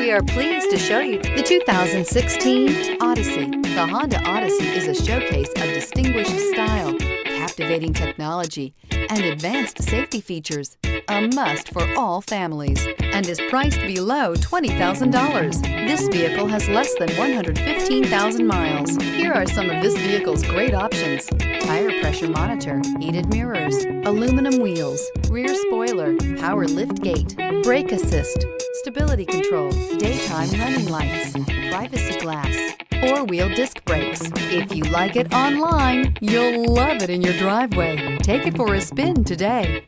We are pleased to show you the 2016 Odyssey. The Honda Odyssey is a showcase of distinguished style, captivating technology, and advanced safety features. A must for all families, and is priced below $20,000. This vehicle has less than 115,000 miles. Here are some of this vehicle's great options: tire pressure monitor, heated mirrors, aluminum wheels, rear spoiler, power lift gate, brake assist, stability control, daytime running lights, privacy glass, four-wheel disc brakes. If you like it online, you'll love it in your driveway. Take it for a spin today.